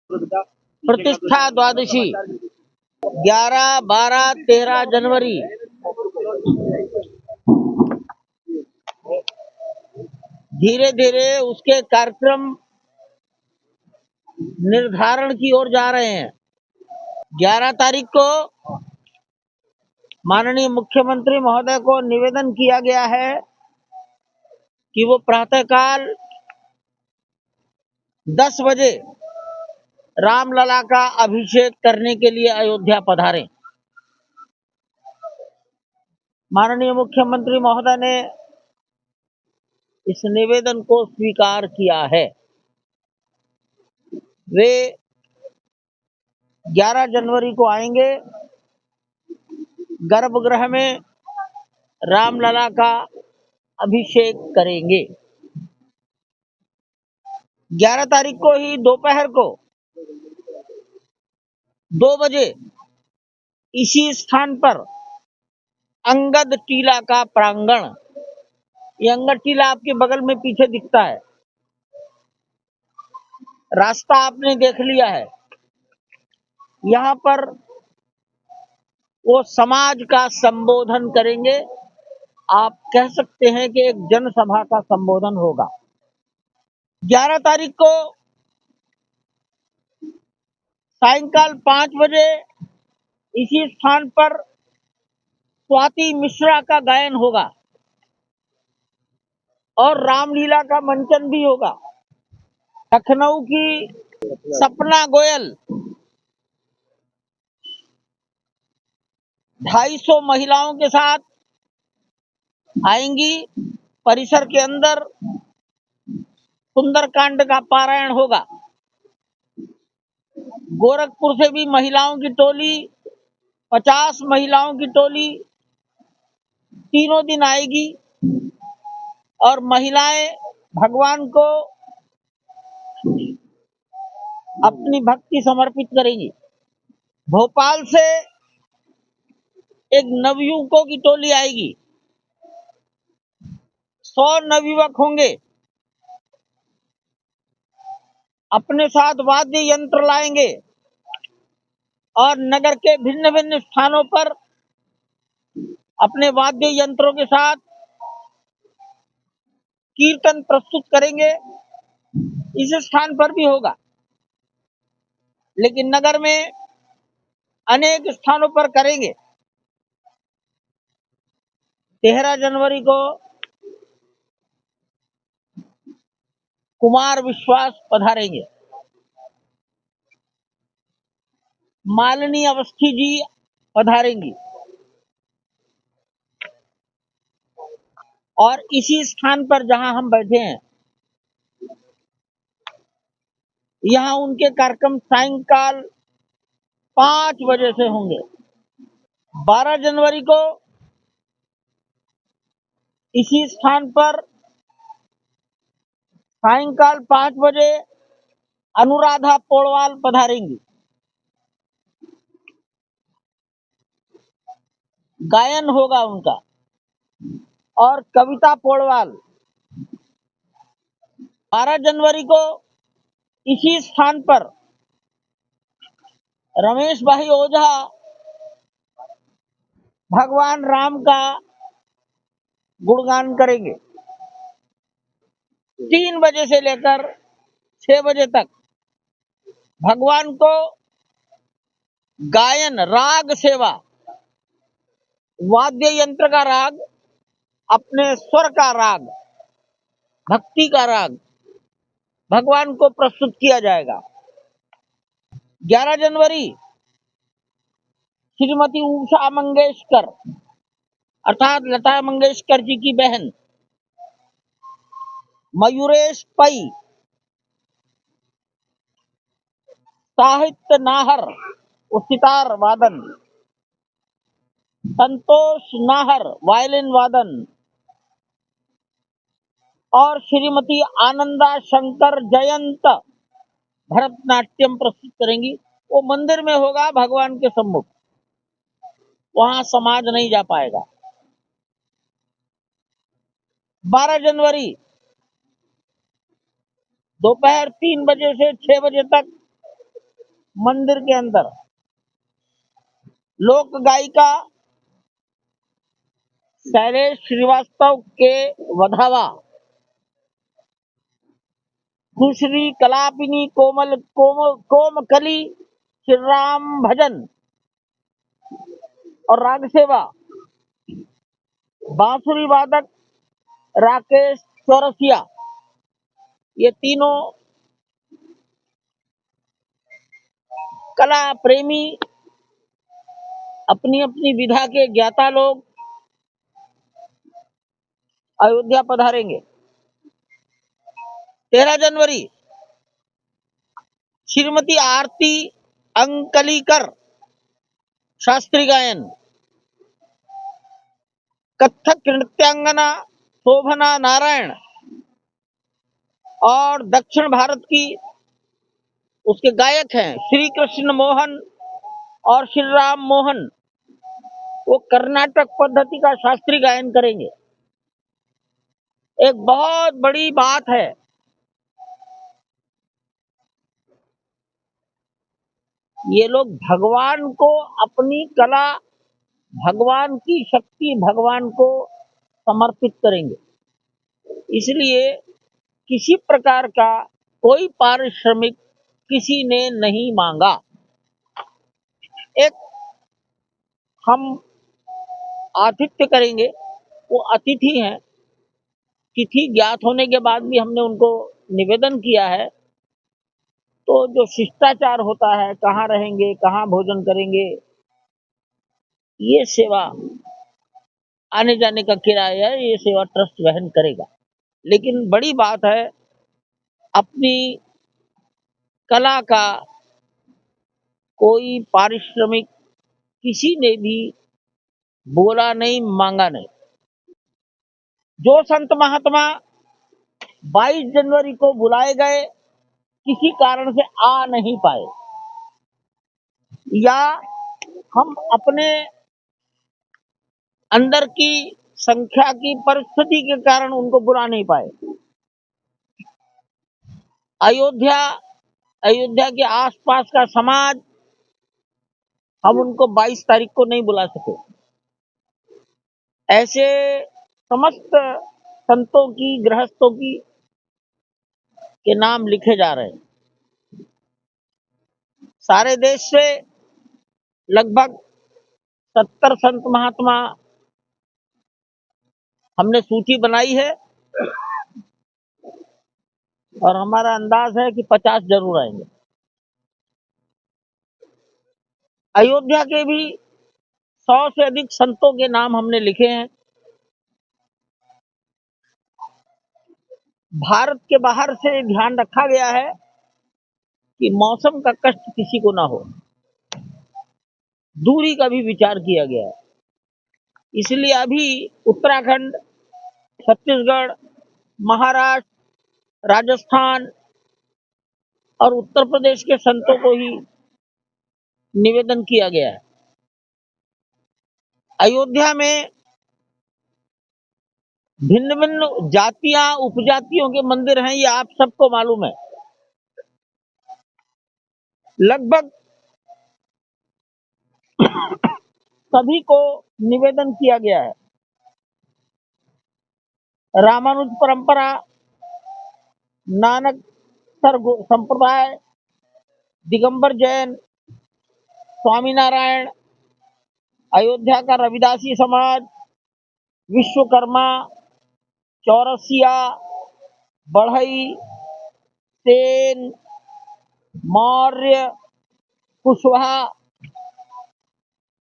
प्रतिष्ठा द्वादशी 11, 12, 13 जनवरी धीरे धीरे उसके कार्यक्रम निर्धारण की ओर जा रहे हैं। 11 तारीख को माननीय मुख्यमंत्री महोदय को निवेदन किया गया है कि वो प्रातःकाल 10 बजे रामलला का अभिषेक करने के लिए अयोध्या पधारें। माननीय मुख्यमंत्री महोदय ने इस निवेदन को स्वीकार किया है। वे 11 जनवरी को आएंगे, गर्भगृह में रामलला का अभिषेक करेंगे। 11 तारीख को ही दोपहर को 2 बजे इसी स्थान पर अंगद टीला का प्रांगण, ये अंगद टीला आपके बगल में पीछे दिखता है, रास्ता आपने देख लिया है। यहाँ पर वो समाज का संबोधन करेंगे। आप कह सकते हैं कि एक जनसभा का संबोधन होगा। 11 तारीख को सायंकाल 5 बजे इसी स्थान पर स्वाति मिश्रा का गायन होगा और रामलीला का मंचन भी होगा। लखनऊ की सपना गोयल 250 महिलाओं के साथ आएंगी। परिसर के अंदर सुंदरकांड का पारायण होगा। गोरखपुर से भी महिलाओं की टोली, 50 महिलाओं की टोली तीनों दिन आएगी और महिलाएं भगवान को अपनी भक्ति समर्पित करेंगी। भोपाल से एक नवयुवकों की टोली आएगी। 100 नवयुवक होंगे। अपने साथ वाद्य यंत्र लाएंगे और नगर के भिन्न भिन्न स्थानों पर अपने वाद्य यंत्रों के साथ कीर्तन प्रस्तुत करेंगे। इस स्थान पर भी होगा, लेकिन नगर में अनेक स्थानों पर करेंगे। 13 जनवरी को कुमार विश्वास पधारेंगे। मालिनी अवस्थी जी पधारेंगी और इसी स्थान पर जहां हम बैठे हैं, यहां उनके कार्यक्रम सायंकाल 5 बजे से होंगे। 12 जनवरी को इसी स्थान पर सायंकाल 5 बजे अनुराधा पौड़वाल पधारेंगी। गायन होगा उनका और कविता पौड़वाल। 12 जनवरी को इसी स्थान पर रमेश भाई ओझा भगवान राम का गुणगान करेंगे। 3 बजे से लेकर 6 बजे तक भगवान को गायन, राग सेवा, वाद्य यंत्र का राग, अपने स्वर का राग, भक्ति का राग भगवान को प्रस्तुत किया जाएगा। 11 जनवरी श्रीमती उषा मंगेशकर अर्थात लता मंगेशकर जी की बहन मयूरेश पै साहित्य नाहर सितार वादन, संतोष नाहर वायलिन वादन और श्रीमती आनंदा शंकर जयंत भरतनाट्यम प्रस्तुत करेंगी। वो मंदिर में होगा, भगवान के सम्मुख, वहां समाज नहीं जा पाएगा। 12 जनवरी दोपहर 3 बजे से 6 बजे तक मंदिर के अंदर लोक गायिका शैलेश श्रीवास्तव के वधावा, सुश्री कलापिनी कोमकली, श्री राम भजन और राग सेवा, बांसुरी वादक राकेश चौरसिया, ये तीनों कला प्रेमी अपनी अपनी विधा के ज्ञाता लोग अयोध्या पधारेंगे। 13 जनवरी श्रीमती आरती अंकलीकर शास्त्री गायन, कथक नृत्यांगना शोभना नारायण और दक्षिण भारत की उसके गायक हैं श्री कृष्ण मोहन और श्री राम मोहन, वो कर्नाटक पद्धति का शास्त्रीय गायन करेंगे। एक बहुत बड़ी बात है, ये लोग भगवान को अपनी कला, भगवान की शक्ति भगवान को समर्पित करेंगे, इसलिए किसी प्रकार का कोई पारिश्रमिक किसी ने नहीं मांगा। एक हम आतिथ्य करेंगे, वो अतिथि हैं, तिथि ज्ञात होने के बाद भी हमने उनको निवेदन किया है, तो जो शिष्टाचार होता है, कहाँ रहेंगे, कहाँ भोजन करेंगे, ये सेवा आने जाने का किराया ये सेवा ट्रस्ट वहन करेगा। लेकिन बड़ी बात है, अपनी कला का कोई पारिश्रमिक किसी ने भी बोला नहीं, मांगा नहीं। जो संत महात्मा 22 जनवरी को बुलाए गए, किसी कारण से आ नहीं पाए, या हम अपने अंदर की संख्या की परिस्थिति के कारण उनको बुला नहीं पाए, अयोध्या के आसपास का समाज हम उनको 22 तारीख को नहीं बुला सके। ऐसे समस्त संतों की, गृहस्थों की के नाम लिखे जा रहे हैं। सारे देश से लगभग 70 संत महात्मा हमने सूची बनाई है और हमारा अंदाज है कि 50 जरूर आएंगे। अयोध्या के भी 100 से अधिक संतों के नाम हमने लिखे हैं। भारत के बाहर से ध्यान रखा गया है कि मौसम का कष्ट किसी को ना हो, दूरी का भी विचार किया गया है, इसलिए अभी उत्तराखंड, छत्तीसगढ़, महाराष्ट्र, राजस्थान और उत्तर प्रदेश के संतों को ही निवेदन किया गया है। अयोध्या में भिन्न भिन्न जातियां, उपजातियों के मंदिर हैं, ये आप सबको मालूम है। लगभग सभी को निवेदन किया गया है। रामानुज परंपरा, नानक सर संप्रदाय, दिगंबर जैन, स्वामीनारायण, अयोध्या का रविदासी समाज, विश्वकर्मा, चौरसिया, बढ़ई, सेन, मौर्य, कुशवाहा,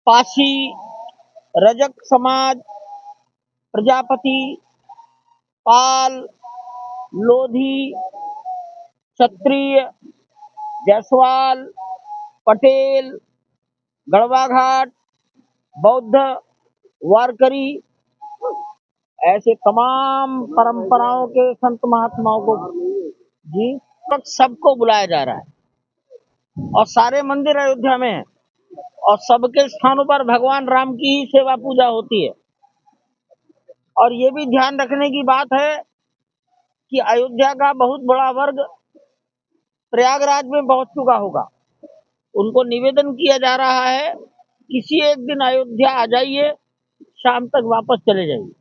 पासी, रजक समाज, प्रजापति, पाल, लोधी, क्षत्रिय, जायसवाल, पटेल, गढ़वा घाट, बौद्ध, वारकरी, ऐसे तमाम परंपराओं के संत महात्माओं को जी सबको बुलाया जा रहा है। और सारे मंदिर अयोध्या में है और सबके स्थानों पर भगवान राम की ही सेवा पूजा होती है। और ये भी ध्यान रखने की बात है कि अयोध्या का बहुत बड़ा वर्ग प्रयागराज में पहुंच चुका होगा। उनको निवेदन किया जा रहा है, किसी एक दिन अयोध्या आ जाइए, शाम तक वापस चले जाइए।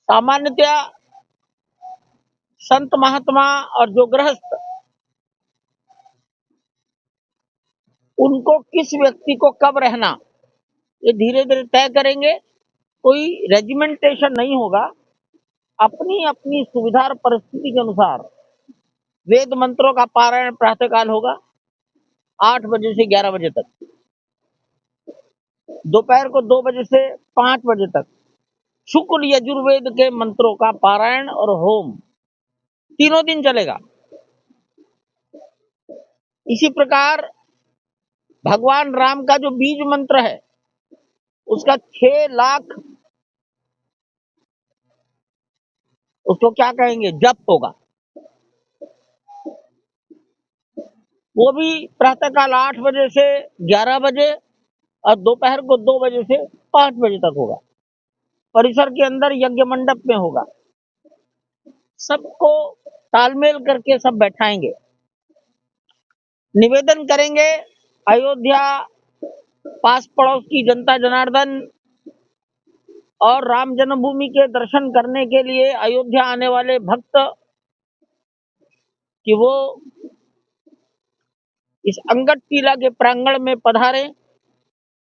सामान्यतया संत महात्मा और जो गृहस्थ, उनको किस व्यक्ति को कब रहना, ये धीरे धीरे तय करेंगे। कोई रेजिमेंटेशन नहीं होगा, अपनी अपनी सुविधा और परिस्थिति के अनुसार वेद मंत्रों का पारायण प्रातःकाल होगा 8 बजे से 11 बजे तक, दोपहर को 2 बजे से 5 बजे तक शुक्ल यजुर्वेद के मंत्रों का पारायण और होम तीनों दिन चलेगा। इसी प्रकार भगवान राम का जो बीज मंत्र है, उसका 6 लाख, उसको क्या कहेंगे, जप होगा। वो भी प्रातःकाल 8 बजे से 11 बजे और दोपहर को 2 बजे से 5 बजे तक होगा। परिसर के अंदर यज्ञ मंडप में होगा। सबको तालमेल करके सब बैठाएंगे, निवेदन करेंगे। अयोध्या, पास पड़ोस की जनता जनार्दन और राम जन्मभूमि के दर्शन करने के लिए अयोध्या आने वाले भक्त कि वो इस अंगद टीला के प्रांगण में पधारें।